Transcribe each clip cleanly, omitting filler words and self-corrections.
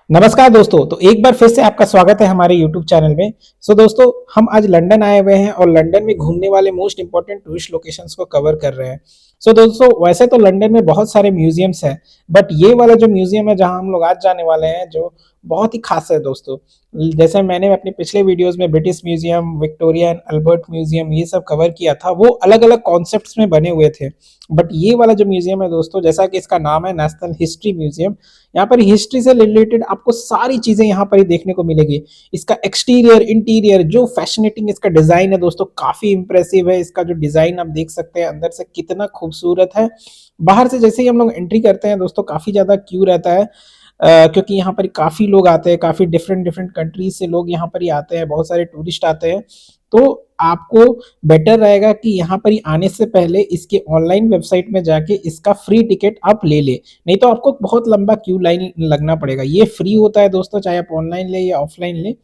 नमस्कार दोस्तों। तो एक बार फिर से आपका स्वागत है हमारे यूट्यूब चैनल में। दोस्तों, हम आज लंदन आए हुए हैं और लंदन में घूमने वाले मोस्ट इंपॉर्टेंट टूरिस्ट लोकेशंस को कवर कर रहे हैं। दोस्तों, वैसे तो लंदन में बहुत सारे म्यूजियम्स हैं, बट ये वाला जो म्यूजियम है जहां हम लोग आज जाने वाले हैं, जो बहुत ही खास है दोस्तों। जैसे मैंने अपने पिछले वीडियोस में British museum, Victoria and Albert museum ये सब कवर किया था, वो अलग अलग कॉन्सेप्ट्स में बने हुए थे। बट ये वाला जो म्यूजियम है दोस्तों, जैसा कि इसका नाम है नेशनल हिस्ट्री म्यूजियम, यहाँ पर हिस्ट्री से रिलेटेड आपको सारी चीजें यहाँ पर ही देखने को मिलेगी। इसका एक्सटीरियर, इंटीरियर, जो फैसिनेटिंग इसका डिजाइन है दोस्तों, काफी इंप्रेसिव है। इसका जो डिजाइन आप देख सकते हैं अंदर से कितना खूबसूरत है। बाहर से जैसे ही हम लोग एंट्री करते हैं दोस्तों, काफी ज्यादा क्यू रहता है, क्योंकि यहाँ पर काफी लोग आते हैं, काफी डिफरेंट डिफरेंट कंट्रीज से लोग यहाँ पर ही आते हैं, बहुत सारे टूरिस्ट आते हैं। तो आपको बेटर रहेगा कि यहाँ पर ही आने से पहले इसके ऑनलाइन वेबसाइट में जाके इसका फ्री टिकट आप ले ले, नहीं तो आपको बहुत लंबा क्यू लाइन लगना पड़ेगा। ये फ्री होता है दोस्तों, चाहे आप ऑनलाइन ले या ऑफलाइन ले।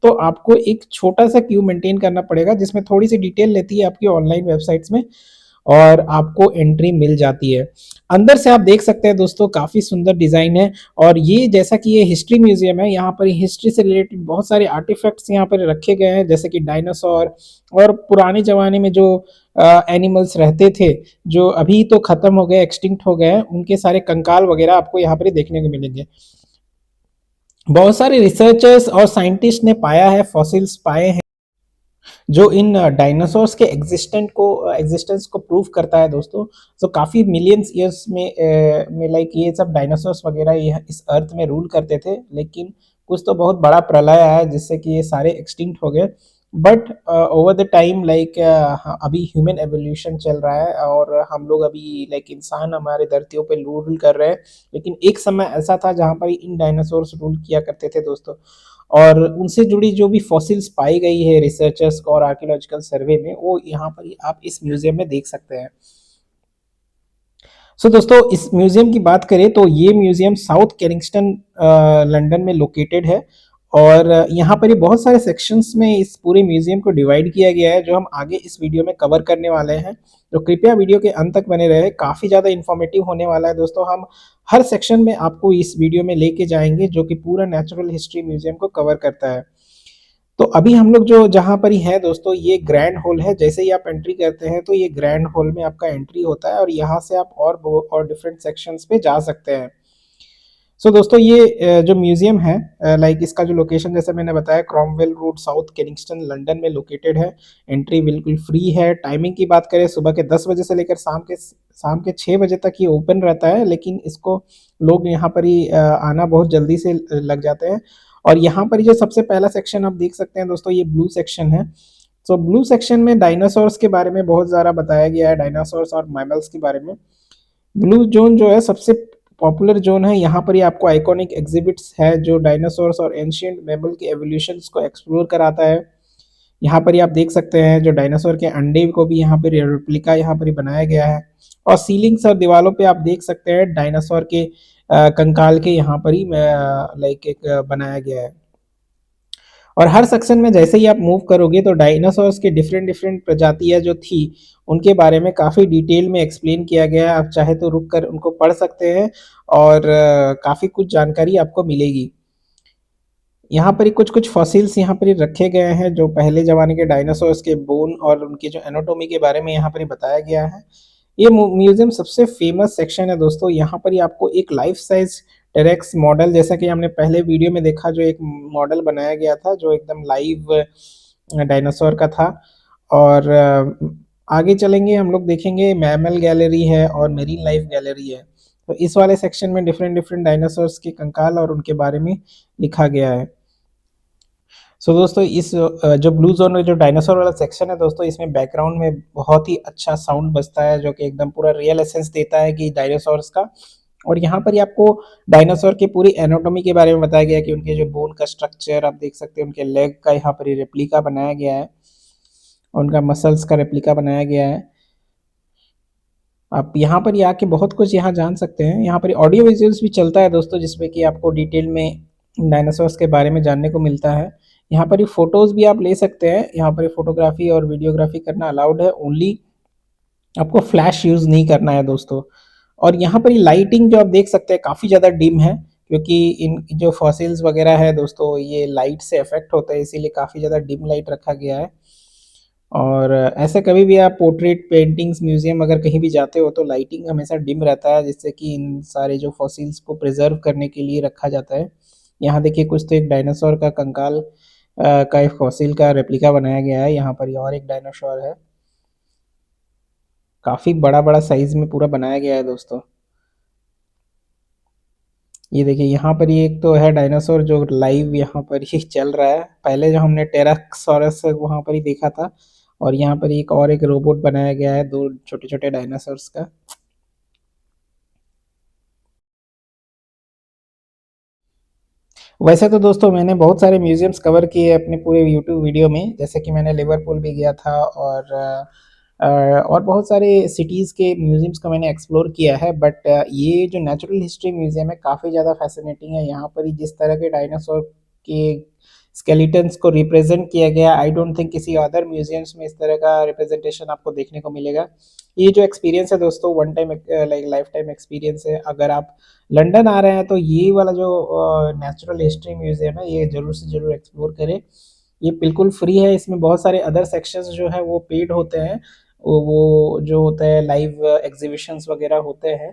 तो आपको एक छोटा सा क्यू मेंटेन करना पड़ेगा, जिसमें थोड़ी सी डिटेल लेती है आपकी ऑनलाइन वेबसाइट्स में, और आपको एंट्री मिल जाती है। अंदर से आप देख सकते हैं दोस्तों, काफी सुंदर डिजाइन है। और ये जैसा कि ये हिस्ट्री म्यूजियम है, यहाँ पर हिस्ट्री से रिलेटेड बहुत सारे आर्टिफैक्ट्स यहाँ पर रखे गए हैं, जैसे कि डायनासोर और पुराने जमाने में जो एनिमल्स रहते थे, जो अभी तो खत्म हो गए, एक्सटिंक्ट हो गए हैं, उनके सारे कंकाल वगैरह आपको यहाँ पर देखने को मिलेंगे। बहुत सारे रिसर्चर्स और साइंटिस्ट ने पाया है, फॉसिल्स पाए हैं, जो इन डायनासोर्स के एग्जिस्टेंस को प्रूव करता है दोस्तों। काफी मिलियंस ईयर्स में लाइक ये सब डायनासोर्स वगैरह ये इस अर्थ में रूल करते थे, लेकिन कुछ तो बहुत बड़ा प्रलय आया जिससे कि ये सारे एक्सटिंक्ट हो गए। But over the time like अभी ह्यूमन एवोल्यूशन चल रहा है, और हम लोग अभी लाइक इंसान हमारे धरतियों पे रूल कर रहे हैं। लेकिन एक समय ऐसा था जहां पर इन डायनासोर्स रूल किया करते थे दोस्तों, और उनसे जुड़ी जो भी फॉसिल्स पाई गई है रिसर्चर्स को और आर्कियोलॉजिकल सर्वे में, वो यहाँ पर आप इस म्यूजियम में देख सकते हैं। दोस्तों, इस म्यूजियम की बात करें तो ये म्यूजियम साउथ कैनिंगस्टन लंदन में लोकेटेड है। और यहाँ पर ही बहुत सारे सेक्शंस में इस पूरे म्यूजियम को डिवाइड किया गया है, जो हम आगे इस वीडियो में कवर करने वाले हैं। तो कृपया वीडियो के अंत तक बने रहे, काफी ज्यादा इंफॉर्मेटिव होने वाला है दोस्तों। हम हर सेक्शन में आपको इस वीडियो में लेके जाएंगे, जो कि पूरा नेचुरल हिस्ट्री म्यूजियम को कवर करता है। तो अभी हम लोग जो जहाँ पर ही है दोस्तों, ये ग्रैंड हॉल है। जैसे ही आप एंट्री करते हैं तो ये ग्रैंड हॉल में आपका एंट्री होता है, और यहाँ से आप और डिफरेंट सेक्शंस पे जा सकते हैं। दोस्तों, ये जो म्यूजियम है, लाइक इसका जो लोकेशन जैसे मैंने बताया, Cromwell road, south Kingston London में लोकेटेड है। एंट्री बिल्कुल फ्री है। टाइमिंग की बात करें, सुबह के 10 बजे से लेकर शाम के 6 बजे तक ये ओपन रहता है, लेकिन इसको लोग यहाँ पर ही आना बहुत जल्दी से लग जाते हैं। और यहाँ पर जो सबसे पहला सेक्शन आप देख सकते हैं दोस्तों, ये ब्लू सेक्शन है। ब्लू सेक्शन में डायनासोर्स के बारे में बहुत ज़्यादा बताया गया है, डायनासोर्स और मैमल्स के बारे में। ब्लू जोन जो है सबसे पॉपुलर जोन है। यहाँ पर ही आपको आइकॉनिक एग्जिबिट्स है, जो डायनासोर्स और एंशियंट मैमल के एवोल्यूशन को एक्सप्लोर कराता है। यहाँ पर ही आप देख सकते हैं जो डायनासोर के अंडे को भी यहाँ पर रेप्लिका यहाँ पर ही बनाया गया है। और सीलिंग्स और दीवारों पे आप देख सकते हैं डायनासोर के कंकाल के यहाँ पर ही लाइक एक बनाया गया है। और हर सेक्शन में जैसे ही आप मूव करोगे तो डायनासोर्स के डिफरेंट डिफरेंट प्रजातियां जो थी, उनके बारे में काफ़ी डिटेल में एक्सप्लेन किया गया है। आप चाहे तो रुक कर उनको पढ़ सकते हैं, और काफ़ी कुछ जानकारी आपको मिलेगी। यहाँ पर ही कुछ कुछ फॉसिल्स यहाँ पर ही रखे गए हैं, जो पहले ज़माने के डायनासोर्स के बोन और उनकी जो एनाटॉमी के बारे में यहाँ पर ही बताया गया है। ये म्यूजियम सबसे फेमस सेक्शन है दोस्तों। यहाँ पर ही आपको एक लाइफ साइज टेरेक्स मॉडल, जैसा कि हमने पहले वीडियो में देखा, जो एक मॉडल बनाया गया था जो एकदम लाइव डायनासोर का था। और आगे चलेंगे हम लोग देखेंगे मैमल गैलरी है और मेरीन लाइफ गैलरी है। तो इस वाले सेक्शन में डिफरेंट डिफरेंट डायनासोर्स के कंकाल और उनके बारे में लिखा गया है। दोस्तों, इस जो ब्लू जोन में जो डायनासोर वाला सेक्शन है दोस्तों, इसमें बैकग्राउंड में बहुत ही अच्छा साउंड बजता है, जो कि एकदम पूरा रियल एसेंस देता है कि डायनासोर्स का। और यहाँ पर ही आपको डायनासोर की पूरी एनाटॉमी के बारे में बताया गया है, कि उनके जो बोन का स्ट्रक्चर आप देख सकते हैं, उनके लेग का यहाँ पर ही रेप्लिका बनाया गया है, उनका मसल्स का रेप्लिका बनाया गया है। आप यहाँ पर ही आके बहुत कुछ यहाँ जान सकते हैं। यहाँ पर ऑडियो विजुअल्स भी चलता है दोस्तों, जिसमें कि आपको डिटेल में डायनासोर्स के बारे में जानने को मिलता है। यहाँ पर ही फोटोज भी आप ले सकते हैं। यहाँ पर फोटोग्राफी और वीडियोग्राफी करना अलाउड है, ओनली आपको फ्लैश यूज नहीं करना है दोस्तों। और यहाँ पर ही लाइटिंग जो आप देख सकते हैं काफी ज्यादा डिम है, क्योंकि इन जो फॉसिल्स वगैरह है दोस्तों ये लाइट से अफेक्ट होते हैं, इसीलिए काफ़ी ज़्यादा डिम लाइट रखा गया है। और ऐसे कभी भी आप पोर्ट्रेट पेंटिंग्स म्यूजियम अगर कहीं भी जाते हो तो लाइटिंग हमेशा डिम रहता है, जिससे कि इन सारे जो फॉसिल्स को प्रिजर्व करने के लिए रखा जाता है। यहाँ देखिए कुछ तो एक डायनासोर का कंकाल का एक फॉसिल का रेप्लिका बनाया गया है। यहाँ पर ये और एक डायनासोर है, काफ़ी बड़ा बड़ा साइज में पूरा बनाया गया है दोस्तों। ये देखिए यहाँ पर ये एक तो है डायनासोर जो लाइव यहाँ पर ही चल रहा है। पहले जो हमने टेराक्सोरस वहाँ पर ही देखा था, और यहाँ पर एक और एक रोबोट बनाया गया है दो छोटे छोटे डायनासोर्स का। वैसे तो दोस्तों मैंने बहुत सारे म्यूजियम्स कवर किए अपने पूरे यूट्यूब वीडियो में, जैसे कि मैंने लिवरपूल भी गया था, और बहुत सारे सिटीज़ के म्यूजियम्स को मैंने एक्सप्लोर किया है। बट ये जो नेचुरल हिस्ट्री म्यूजियम है काफ़ी ज़्यादा फैसिनेटिंग है। यहाँ पर ही जिस तरह के डायनासोर के स्केलेटन्स को रिप्रेजेंट किया गया, आई डोंट थिंक किसी अदर म्यूजियम्स में इस तरह का रिप्रेजेंटेशन आपको देखने को मिलेगा। ये जो एक्सपीरियंस है दोस्तों one time like life time experience है। अगर आप लंदन आ रहे हैं तो ये वाला जो नेचुरल हिस्ट्री म्यूजियम है ये ज़रूर से ज़रूर एक्सप्लोर करें। ये बिल्कुल फ्री है, इसमें बहुत सारे अदर सेक्शंस जो है वो पेड होते हैं। वो जो होता है लाइव एग्जीबिशंस वगैरह होते हैं,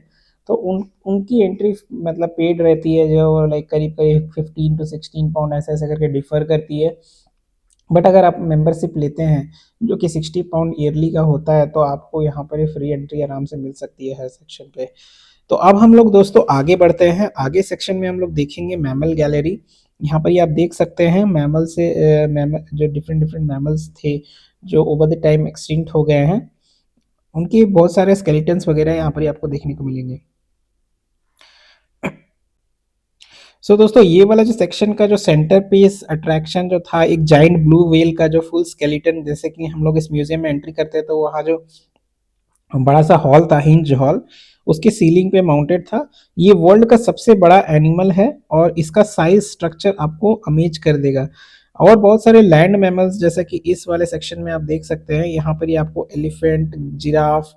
तो उनकी एंट्री मतलब पेड रहती है, जो लाइक करीब करीब 15 to 16 पाउंड ऐसे ऐसे करके डिफर करती है। बट अगर आप मेंबरशिप लेते हैं जो कि 60 पाउंड ईयरली का होता है, तो आपको यहाँ पर ही फ्री एंट्री आराम से मिल सकती है हर सेक्शन पे। तो अब हम लोग दोस्तों आगे बढ़ते हैं। आगे सेक्शन में हम लोग देखेंगे मैमल गैलरी। यहाँ पर ये आप देख सकते हैं मैमल से मैमल जो डिफरेंट डिफरेंट मैमल्स थे जो ओवर द टाइम एक्सटिंक्ट हो गए हैं, उनके बहुत सारे स्केलेटन्स वगैरह यहाँ पर ही आपको देखने को मिलेंगे। दोस्तों ये वाला जो सेक्शन का जो सेंटर पीस अट्रैक्शन जो था, एक जाइंट ब्लू व्हेल का जो फुल स्केलेटन, जैसे कि हम लोग इस म्यूजियम में एंट्री करते हैं तो वहाँ जो बड़ा सा हॉल था, हिंज हॉल, उसके सीलिंग पे माउंटेड था। ये वर्ल्ड का सबसे बड़ा एनिमल है और इसका साइज स्ट्रक्चर आपको अमेज कर देगा। और बहुत सारे लैंड मैमल्स जैसे कि इस वाले सेक्शन में आप देख सकते हैं, यहाँ पर ही आपको एलिफेंट, जिराफ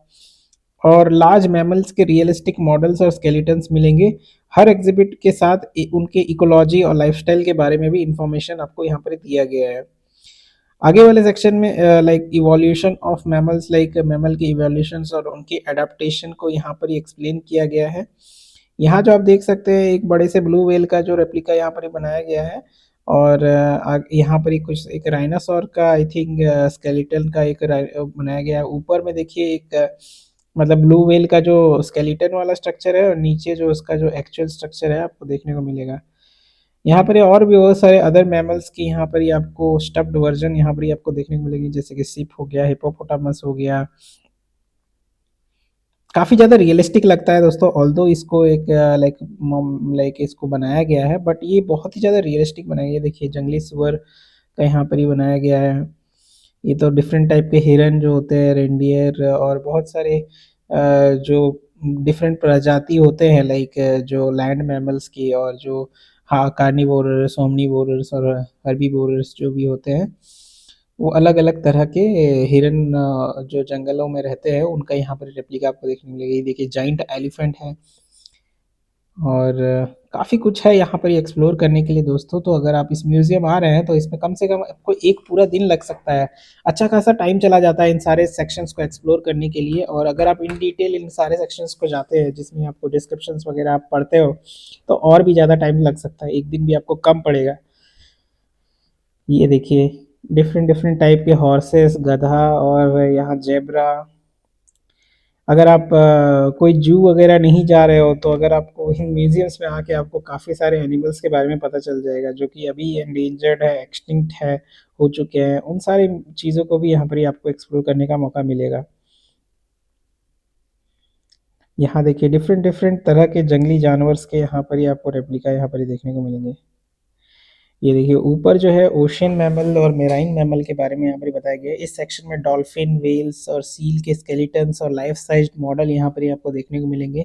और लार्ज मैमल्स के रियलिस्टिक मॉडल्स और स्केलेटन्स मिलेंगे। हर एग्जिबिट के साथ उनके इकोलॉजी और लाइफस्टाइल के बारे में भी इंफॉर्मेशन आपको यहाँ पर दिया गया है। आगे वाले सेक्शन में like evolution of mammals, like mammal के इवोल्यूशन और उनकी एडाप्टेशन को यहाँ पर एक्सप्लेन किया गया है। यहाँ जो आप देख सकते हैं एक बड़े से ब्लू व्हेल का जो रेप्लिका यहाँ पर बनाया गया है, और यहाँ पर ही कुछ एक राइनासोर का आई थिंक स्केलेटन का एक बनाया गया है। ऊपर में देखिए एक मतलब ब्लू व्हेल का जो स्केलेटन वाला स्ट्रक्चर है, और नीचे जो उसका जो एक्चुअल स्ट्रक्चर है आपको देखने को मिलेगा। यहाँ पर और भी बहुत सारे अदर मैमल्स की यहाँ पर ही आपको स्टफ्ड वर्जन यहाँ पर ही आपको देखने को मिलेगी, जैसे कि सिप हो गया, हिप्पोपोटामस हो गया। काफ़ी ज़्यादा रियलिस्टिक लगता है दोस्तों, ऑल्दो इसको एक लाइक लाइक इसको बनाया गया है, बट ये बहुत ही ज़्यादा रियलिस्टिक बनाया गया है। देखिए जंगली सुअर का यहाँ पर ही बनाया गया है। ये तो डिफरेंट टाइप के हिरन जो होते हैं, रेंडियर, और बहुत सारे जो डिफरेंट प्रजाति होते हैं लाइक जो लैंड मैमल्स की, और जो हाँ कार्निवोरस, ओमनीवोरस और हर्बीवोरस जो भी होते हैं, वो अलग अलग तरह के हिरन जो जंगलों में रहते हैं उनका यहाँ पर रेप्लिका आपको देखने को मिलेगा। ये देखिए जाइंट एलिफेंट है, और काफ़ी कुछ है यहाँ पर एक्सप्लोर करने के लिए दोस्तों। तो अगर आप इस म्यूज़ियम आ रहे हैं तो इसमें कम से कम आपको एक पूरा दिन लग सकता है। अच्छा खासा टाइम चला जाता है इन सारे सेक्शंस को एक्सप्लोर करने के लिए, और अगर आप इन डिटेल इन सारे सेक्शंस को जाते हैं जिसमें आपको डिस्क्रिप्शंस वगैरह आप पढ़ते हो, तो और भी ज़्यादा टाइम लग सकता है, एक दिन भी आपको कम पड़ेगा। ये देखिए डिफरेंट डिफरेंट टाइप के हॉर्सेस, गधा, और यहाँ जेब्रा। अगर आप कोई जू वगैरह नहीं जा रहे हो तो अगर आपको इन म्यूजियम्स में आके आपको काफ़ी सारे एनिमल्स के बारे में पता चल जाएगा जो कि अभी एंडेंजर्ड है, एक्सटिंक्ट है, हो चुके हैं। उन सारी चीज़ों को भी यहाँ पर ही आपको एक्सप्लोर करने का मौका मिलेगा। यहाँ देखिए डिफरेंट डिफरेंट तरह के जंगली जानवर्स के यहाँ पर ही आपको रेप्लिका यहाँ पर ही देखने को मिलेंगे। ये देखिए ऊपर जो है ओशियन मैमल और मेराइन मैमल के बारे में यहाँ पर बताया गया है। इस सेक्शन में डॉल्फिन, वेल्स और सील के स्केलेटन्स और लाइफ साइज मॉडल यहाँ पर ही आपको देखने को मिलेंगे।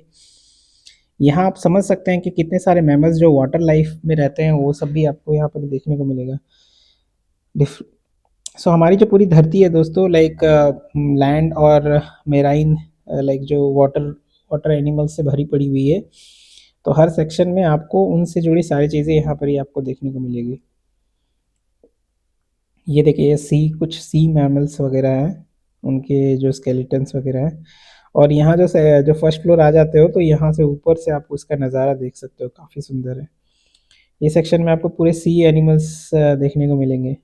यहाँ आप समझ सकते हैं कि कितने सारे मैमल्स जो वाटर लाइफ में रहते हैं वो सब भी आपको यहाँ पर देखने को मिलेगा। हमारी जो पूरी धरती है दोस्तों लाइक लैंड और मेराइन लाइक जो वाटर वाटर एनिमल्स से भरी पड़ी हुई है। तो हर सेक्शन में आपको उनसे जुड़ी सारी चीज़ें यहाँ पर ही आपको देखने को मिलेगी। ये देखिए, ये कुछ सी मैमल्स वगैरह हैं, उनके जो स्केलेटन्स वगैरह हैं। और यहाँ जो फर्स्ट फ्लोर आ जाते हो तो यहाँ से ऊपर से आप उसका नज़ारा देख सकते हो, काफ़ी सुंदर है। ये सेक्शन में आपको पूरे सी एनिमल्स देखने को मिलेंगे।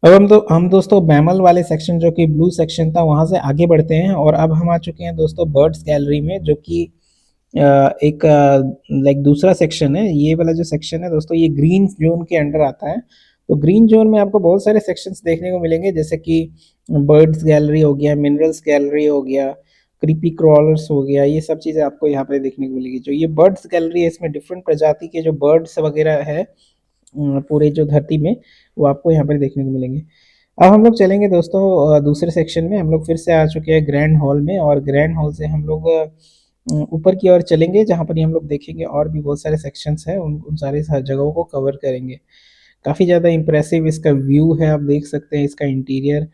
अब हम दोस्तों मैमल वाले सेक्शन, जो कि ब्लू सेक्शन था, वहाँ से आगे बढ़ते हैं और अब हम आ चुके हैं दोस्तों बर्ड्स गैलरी में, जो कि एक लाइक दूसरा सेक्शन है। ये वाला जो सेक्शन है दोस्तों, ये ग्रीन जोन के अंडर आता है। तो ग्रीन जोन में आपको बहुत सारे सेक्शंस देखने को मिलेंगे, जैसे कि बर्ड्स गैलरी हो गया, मिनरल्स गैलरी हो गया, क्रीपी क्रॉलर्स हो गया। ये सब चीज़ें आपको यहाँ पे देखने को मिलेगी। जो ये बर्ड्स गैलरी है, इसमें डिफरेंट प्रजाति के जो बर्ड्स वगैरह है पूरे जो धरती में, वो आपको यहाँ पर देखने को मिलेंगे। अब हम लोग चलेंगे दोस्तों दूसरे सेक्शन में। हम लोग फिर से आ चुके हैं ग्रैंड हॉल में, और ग्रैंड हॉल से हम लोग ऊपर की ओर चलेंगे, जहाँ पर हम लोग देखेंगे और भी बहुत सारे सेक्शंस हैं, उन सारे जगहों को कवर करेंगे। काफ़ी ज़्यादा इंप्रेसिव इसका व्यू है, आप देख सकते हैं इसका इंटीरियर।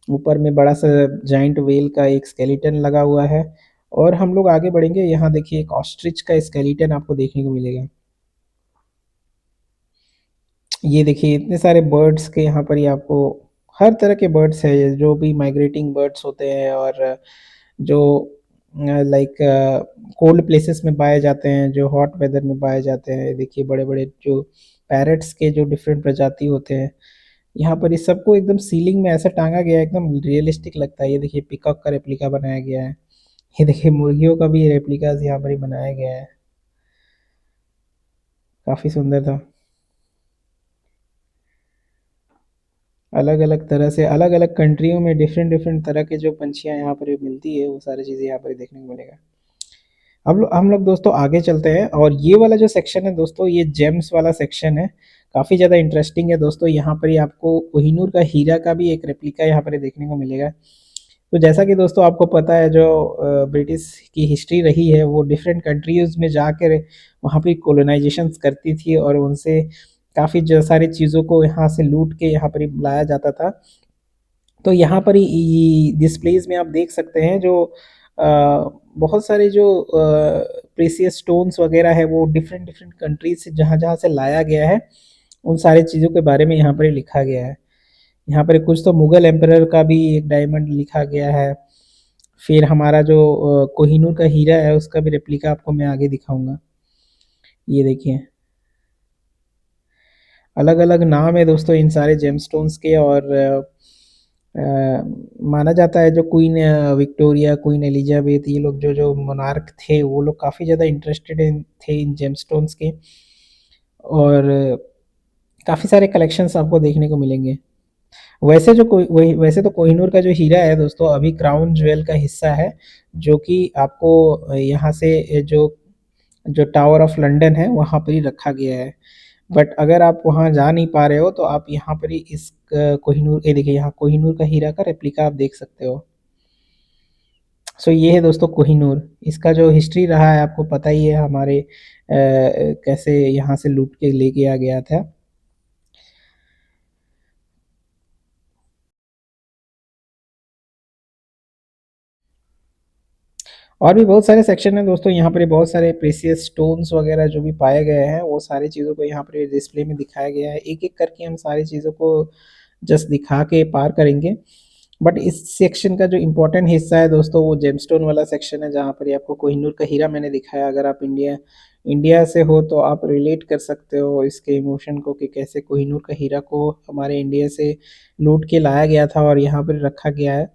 ऊपर में बड़ा सा जाइंट व्हेल का एक स्केलेटन लगा हुआ है। और हम लोग आगे बढ़ेंगे, यहाँ देखिए एक ऑस्ट्रिच का स्केलेटन आपको देखने को मिलेगा। ये देखिए इतने सारे बर्ड्स के यहाँ पर ही आपको, हर तरह के बर्ड्स है, जो भी माइग्रेटिंग बर्ड्स होते हैं और जो लाइक कोल्ड प्लेसेस में पाए जाते हैं, जो हॉट वेदर में पाए जाते हैं। देखिए बड़े बड़े जो पैरट्स के जो डिफरेंट प्रजाति होते हैं, यहाँ पर इस सबको एकदम सीलिंग में ऐसा टांगा गया है, एकदम रियलिस्टिक लगता है। ये देखिए पिकॉक का रेप्लिका बनाया गया है। ये देखिए मुर्गियों का भी रेप्लिकास यहाँ पर ही बनाया गया है, काफ़ी सुंदर था। अलग अलग तरह से अलग अलग कंट्रियों में डिफरेंट डिफरेंट तरह के जो पंछियाँ यहाँ पर मिलती है, वो सारी चीज़ें यहाँ पर देखने को मिलेगा। अब हम लोग दोस्तों आगे चलते हैं, और ये वाला जो सेक्शन है दोस्तों, ये जेम्स वाला सेक्शन है। काफ़ी ज़्यादा इंटरेस्टिंग है दोस्तों। यहाँ पर ही आपको कोहिनूर का हीरा का भी एक रेप्लिका यहाँ पर देखने को मिलेगा। तो जैसा कि दोस्तों आपको पता है, जो ब्रिटिश की हिस्ट्री रही है, वो डिफरेंट कंट्रीज़ में जाकर वहाँ पे कॉलोनाइजेशंस करती थी, और उनसे काफ़ी जो सारी चीज़ों को यहाँ से लूट के यहाँ पर ही लाया जाता था। तो यहाँ पर ही डिस्प्लेज में आप देख सकते हैं, जो बहुत सारे जो प्रीसियस स्टोन्स वगैरह है, वो डिफरेंट डिफरेंट कंट्रीज से जहाँ जहाँ से लाया गया है, उन सारी चीज़ों के बारे में यहाँ पर लिखा गया है। यहाँ पर कुछ तो मुगल एम्परर का भी एक डायमंड लिखा गया है। फिर हमारा जो कोहिनूर का हीरा है, उसका भी रेप्लिका आपको मैं आगे दिखाऊंगा। ये देखिए अलग अलग नाम है दोस्तों इन सारे जेमस्टोन्स के। और माना जाता है जो क्वीन विक्टोरिया, क्वीन एलिजाबेथ, ये लोग जो जो मोनार्क थे, वो लोग काफ़ी ज़्यादा इंटरेस्टेड थे इन जेमस्टोन्स के। और काफ़ी सारे कलेक्शंस आपको देखने को मिलेंगे। वैसे तो कोहिनूर का जो हीरा है दोस्तों, अभी क्राउन ज्वेल का हिस्सा है, जो कि आपको यहाँ से जो जो टावर ऑफ लंदन है, वहाँ पर ही रखा गया है। बट अगर आप वहाँ जा नहीं पा रहे हो, तो आप यहाँ पर ही इस कोहिनूर, ये देखिए यहाँ कोहिनूर का हीरा का रेप्लिका आप देख सकते हो। सो ये है दोस्तों कोहिनूर। इसका जो हिस्ट्री रहा है आपको पता ही है, हमारे कैसे यहाँ से लूट के लेके आ गया था। और भी बहुत सारे सेक्शन हैं दोस्तों। यहाँ पर बहुत सारे प्रेशियस स्टोन्स वगैरह जो भी पाए गए हैं, वो सारी चीज़ों को यहाँ पर डिस्प्ले में दिखाया गया है। एक एक करके हम सारी चीज़ों को जस्ट दिखा के पार करेंगे। बट इस सेक्शन का जो इम्पोर्टेंट हिस्सा है दोस्तों, वो जेमस्टोन वाला सेक्शन है, जहाँ पर आपको कोहिनूर का हीरा मैंने दिखाया। अगर आप इंडिया इंडिया से हो तो आप रिलेट कर सकते हो इसके इमोशन को, कि कैसे कोहिनूर का हीरा को हमारे इंडिया से लूट के लाया गया था और यहाँ पर रखा गया है।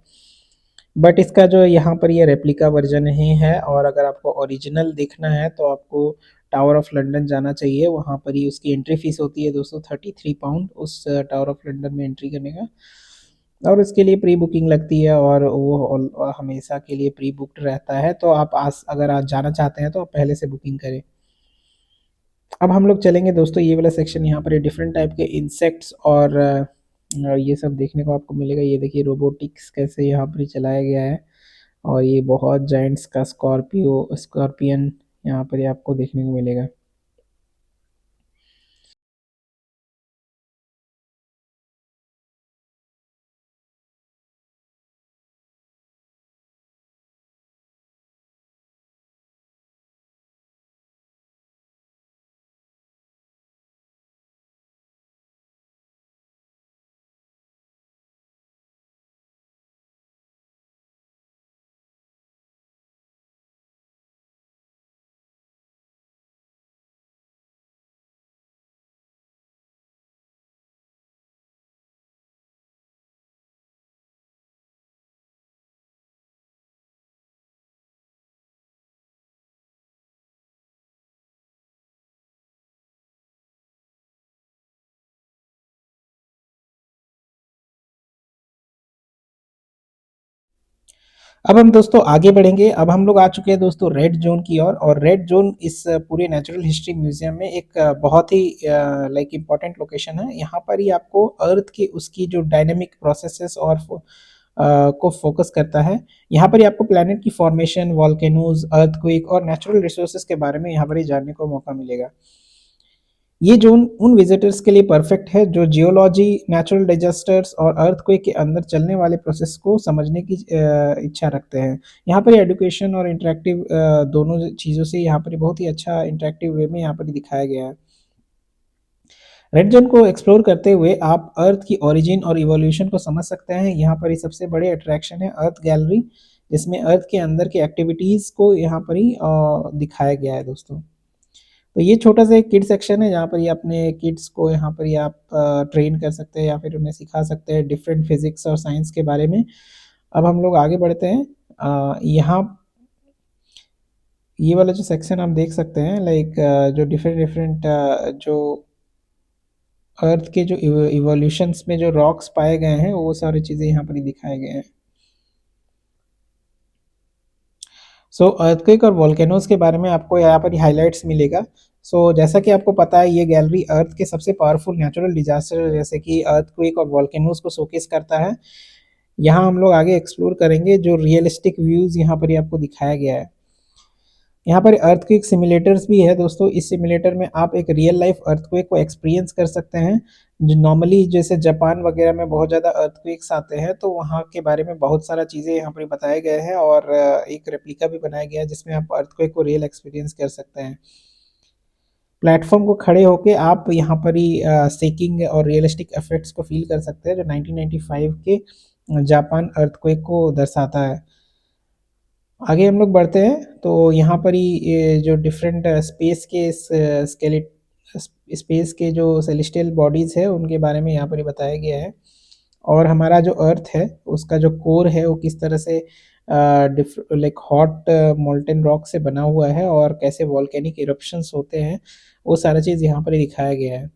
बट इसका जो यहाँ पर ये रेप्लिका वर्जन ही है, और अगर आपको ओरिजिनल देखना है तो आपको टावर ऑफ लंदन जाना चाहिए। वहाँ पर ही उसकी एंट्री फीस होती है दोस्तों 33 पाउंड, उस टावर ऑफ लंदन में एंट्री करने का। और उसके लिए प्री बुकिंग लगती है, और वो हमेशा के लिए प्री बुक्ड रहता है। तो आप आज अगर आज जाना चाहते हैं तो आप पहले से बुकिंग करें। अब हम लोग चलेंगे दोस्तों ये वाला सेक्शन, यहाँ पर डिफरेंट टाइप के इंसेक्ट्स और ये सब देखने को आपको मिलेगा। ये देखिए रोबोटिक्स कैसे यहाँ पर चलाया गया है, और ये बहुत जायंट्स का स्कॉर्पियन यहाँ पर आपको देखने को मिलेगा। अब हम दोस्तों आगे बढ़ेंगे। अब हम लोग आ चुके हैं दोस्तों रेड ज़ोन की ओर, और रेड ज़ोन इस पूरे नेचुरल हिस्ट्री म्यूज़ियम में एक बहुत ही लाइक इम्पोर्टेंट लोकेशन है। यहाँ पर ही आपको अर्थ की उसकी जो डायनामिक प्रोसेसेस और को फ़ोकस करता है। यहाँ पर ही आपको प्लैनेट की फॉर्मेशन, वोल्केनोज़, अर्थक्वेक और नेचुरल रिसोर्सेज़ के बारे में यहाँ पर ही जानने को मौका मिलेगा। ये ज़ोन उन विज़िटर्स के लिए परफेक्ट है जो जियोलॉजी, नेचुरल डिज़ास्टर्स और अर्थक्वेक के अंदर चलने वाले प्रोसेस को समझने की इच्छा रखते हैं। यहाँ पर एजुकेशन और इंटरैक्टिव दोनों चीज़ों से यहाँ पर बहुत ही अच्छा इंटरैक्टिव वे में यहाँ पर दिखाया गया है। रेड ज़ोन को एक्सप्लोर करते हुए आप अर्थ की ओरिजिन और इवोल्यूशन को समझ सकते हैं। यहाँ पर ही सबसे बड़े अट्रैक्शन है अर्थ गैलरी, जिसमें अर्थ के अंदर की एक्टिविटीज़ को यहाँ पर ही दिखाया गया है दोस्तों। तो ये छोटा-सा एक किड सेक्शन है, जहाँ पर ये अपने किड्स को यहाँ पर ये आप ट्रेन कर सकते हैं या फिर उन्हें सिखा सकते हैं डिफरेंट फिज़िक्स और साइंस के बारे में। अब हम लोग आगे बढ़ते हैं। यहाँ ये वाला जो सेक्शन आप देख सकते हैं, लाइक जो डिफरेंट डिफरेंट जो अर्थ के जो इवोल्यूशंस में जो रॉक्स पाए गए हैं, वो सारी चीज़ें यहाँ पर ही दिखाए गए हैं। सो अर्थक्वेक और वोल्केनोज के बारे में आपको यहाँ पर हाइलाइट्स मिलेगा। जैसा कि आपको पता है, ये गैलरी अर्थ के सबसे पावरफुल नेचुरल डिजास्टर जैसे कि अर्थक्वेक और वोल्केनोज को शोकेस करता है। यहाँ हम लोग आगे एक्सप्लोर करेंगे जो रियलिस्टिक व्यूज़ यहाँ पर ही आपको दिखाया गया है। यहाँ पर अर्थक्वेक सिमुलेटर्स भी है दोस्तों। इस सिमुलेटर में आप एक रियल लाइफ अर्थक्वेक को एक्सपीरियंस कर सकते हैं। जो नॉर्मली जैसे जापान वगैरह में बहुत ज़्यादा अर्थक्वेक्स आते हैं, तो वहाँ के बारे में बहुत सारा चीज़ें यहाँ पर बताए गए हैं, और एक रेप्लिका भी बनाया गया है जिसमें आप अर्थक्वेक को रियल एक्सपीरियंस कर सकते हैं। प्लेटफॉर्म को खड़े होके आप यहाँ पर ही शेकिंग और रियलिस्टिक इफेक्ट्स को फील कर सकते हैं, जो 1995 के जापान अर्थक्वेक को दर्शाता है। आगे हम लोग बढ़ते हैं, तो यहाँ पर ही ये जो डिफरेंट स्पेस के स्केलेट स्पेस के जो सेलेस्टियल बॉडीज़ है, उनके बारे में यहाँ पर ही बताया गया है। और हमारा जो अर्थ है, उसका जो कोर है, वो किस तरह से लाइक हॉट मोल्टेन रॉक से बना हुआ है, और कैसे वॉल्केनिक इरप्शंस होते हैं, वो सारा चीज़ यहाँ पर ही दिखाया गया है।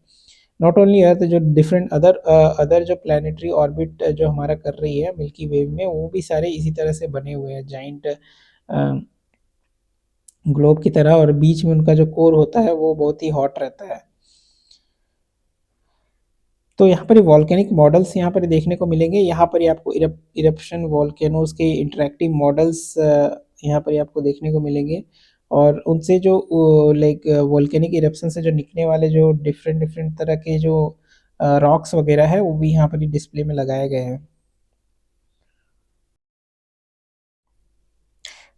नॉट ओनली अर्थ, जो डिफरेंट अदर जो प्लानिटरी ऑर्बिट जो हमारा कर रही है मिल्की वे में, वो भी सारे इसी तरह से बने हुए हैं, जाइंट ग्लोब की तरह, और बीच में उनका जो कोर होता है वो बहुत ही हॉट रहता है। तो यहाँ पर वॉल्केनिक मॉडल्स यहाँ पर देखने को मिलेंगे। यहाँ पर आपको इरप्शन वॉल्केनोज के इंटरैक्टिव मॉडल्स यहाँ पर आपको देखने को मिलेंगे, और उनसे जो लाइक वॉल्केनिक इरप्शन से जो निकलने वाले जो डिफरेंट डिफरेंट तरह के जो रॉक्स वगैरह है, वो भी यहाँ पर डिस्प्ले में लगाए गए हैं।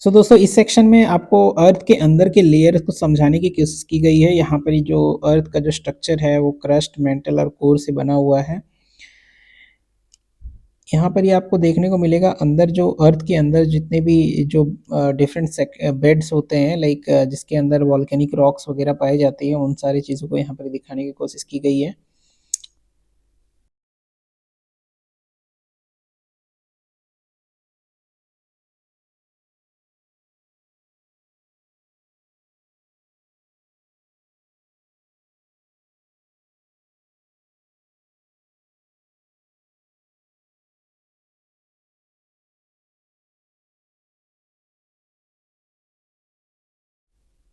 दोस्तों इस सेक्शन में आपको अर्थ के अंदर के लेयर को समझाने की कोशिश की गई है। यहाँ पर जो अर्थ का जो स्ट्रक्चर है, वो क्रस्ट, मेंटल और कोर से बना हुआ है। यहाँ पर ये आपको देखने को मिलेगा, अंदर जो अर्थ के अंदर जितने भी जो डिफरेंट बेड्स होते हैं, लाइक जिसके अंदर वॉल्केनिक रॉक्स वगैरह पाई जाती हैं, उन सारी चीज़ों को यहाँ पर दिखाने की कोशिश की गई है।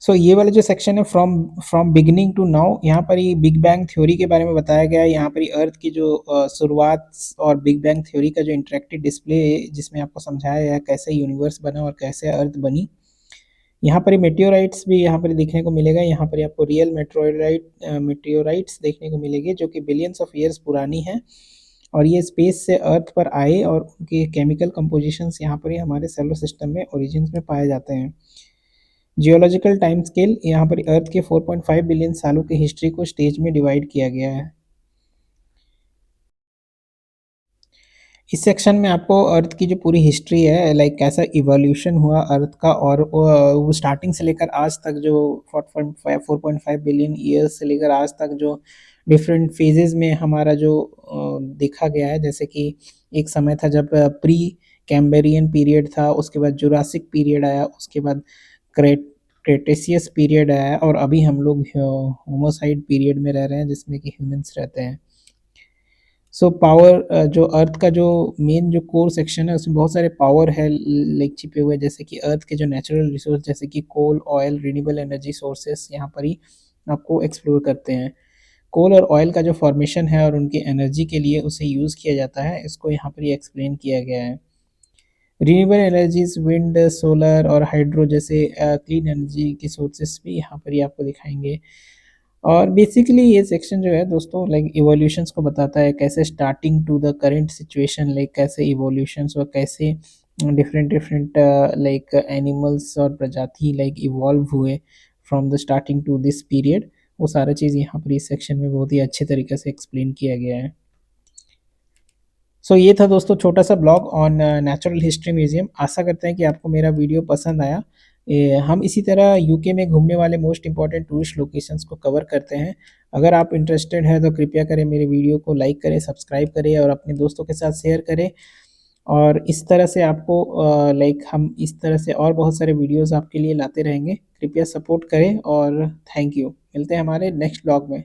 ये वाला जो सेक्शन है, from from beginning to now, यहाँ पर ही बिग बैंग थ्योरी के बारे में बताया गया है। यहाँ पर ही अर्थ की जो शुरुआत और बिग बैंग थ्योरी का जो इंटरेक्टिव डिस्प्ले है, जिसमें आपको समझाया गया है कैसे यूनिवर्स बना और कैसे अर्थ बनी। यहाँ पर मेटेओराइट्स भी यहाँ पर देखने को मिलेगा। यहाँ पर आपको रियल मेटेओराइट्स देखने को मिलेंगे, जो कि बिलियंस ऑफ ईयर्स पुरानी है, और ये स्पेस से अर्थ पर आए, और उनके केमिकल कंपोजिशंस यहाँ पर ही हमारे सोलर सिस्टम में ओरिजिन्स में पाए जाते हैं। जियोलॉजिकल टाइम स्केल, यहाँ पर अर्थ के 4.5 बिलियन सालों की हिस्ट्री को स्टेज में डिवाइड किया गया है। इस सेक्शन में आपको अर्थ की जो पूरी हिस्ट्री है, लाइक कैसा इवोल्यूशन हुआ अर्थ का, और वो स्टार्टिंग से लेकर आज तक जो 4.5 बिलियन ईयर्स से लेकर आज तक जो डिफरेंट फेजेस में हमारा जो देखा गया है, जैसे कि एक समय था जब प्री कैम्ब्रियन पीरियड था, उसके बाद जुरासिक पीरियड आया, उसके बाद क्रेटेशियस पीरियड आया, और अभी हम लोग होमोसाइड पीरियड में रह रहे हैं, जिसमें कि ह्यूमंस रहते हैं। सो पावर जो अर्थ का जो मेन जो कोर सेक्शन है उसमें बहुत सारे पावर है लाइक छिपे हुए, जैसे कि अर्थ के जो नेचुरल रिसोर्स जैसे कि कोल, ऑयल, रिन्यूएबल एनर्जी सोर्सेस यहाँ पर ही आपको एक्सप्लोर करते हैं। कोल और ऑयल का जो फॉर्मेशन है और उनकी एनर्जी के लिए उसे यूज़ किया जाता है, इसको यहाँ पर ही एक्सप्लेन किया गया है। रिन्यूएबल एनर्जीज, विंड, सोलर और हाइड्रो जैसे क्लीन एनर्जी के सोर्सेस भी यहाँ पर ही आपको दिखाएंगे। और बेसिकली ये सेक्शन जो है दोस्तों लाइक इवोल्यूशंस को बताता है, कैसे starting to the current situation, like कैसे इवोल्यूशंस और कैसे डिफरेंट डिफरेंट लाइक एनिमल्स और प्रजाति लाइक इवॉल्व हुए from the starting to this period. वो सारा चीज़ यहाँ पर इस सेक्शन में बहुत ही अच्छे तरीके से एक्सप्लेन किया गया है। ये था दोस्तों छोटा सा blog on natural history museum. आशा करते हैं कि आपको मेरा वीडियो पसंद आया। हम इसी तरह यूके में घूमने वाले मोस्ट इंपॉर्टेंट टूरिस्ट लोकेशंस को कवर करते हैं। अगर आप इंटरेस्टेड हैं तो कृपया करें मेरे वीडियो को लाइक करें, सब्सक्राइब करें और अपने दोस्तों के साथ शेयर करें। और इस तरह से आपको लाइक हम इस तरह से और बहुत सारे वीडियोस आपके लिए लाते रहेंगे। कृपया सपोर्ट करें और थैंक यू। मिलते हैं हमारे नेक्स्ट ब्लॉग में।